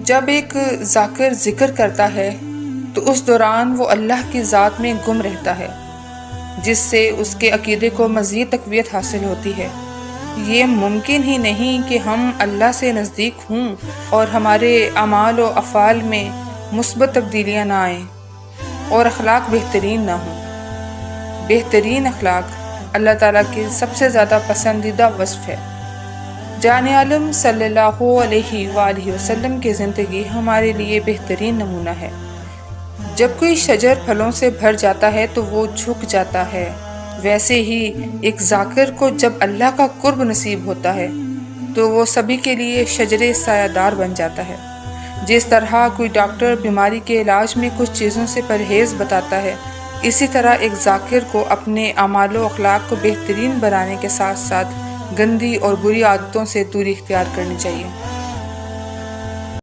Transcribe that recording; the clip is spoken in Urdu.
جب ایک ذاکر ذکر کرتا ہے تو اس دوران وہ اللہ کی ذات میں گم رہتا ہے، جس سے اس کے عقیدے کو مزید تقویت حاصل ہوتی ہے۔ یہ ممکن ہی نہیں کہ ہم اللہ سے نزدیک ہوں اور ہمارے اعمال و افعال میں مثبت تبدیلیاں نہ آئیں اور اخلاق بہترین نہ ہوں۔ بہترین اخلاق اللہ تعالیٰ کی سب سے زیادہ پسندیدہ وصف ہے۔ جان عالم صلی اللہ علیہ وآلہ وسلم کی زندگی ہمارے لیے بہترین نمونہ ہے۔ جب کوئی شجر پھلوں سے بھر جاتا ہے تو وہ جھک جاتا ہے، ویسے ہی ایک ذاکر کو جب اللہ کا قرب نصیب ہوتا ہے تو وہ سبھی کے لیے شجر سایہ دار بن جاتا ہے۔ جس طرح کوئی ڈاکٹر بیماری کے علاج میں کچھ چیزوں سے پرہیز بتاتا ہے، اسی طرح ایک ذاکر کو اپنے اعمال و اخلاق کو بہترین بنانے کے ساتھ ساتھ گندی اور بری عادتوں سے دوری اختیار کرنی چاہیے۔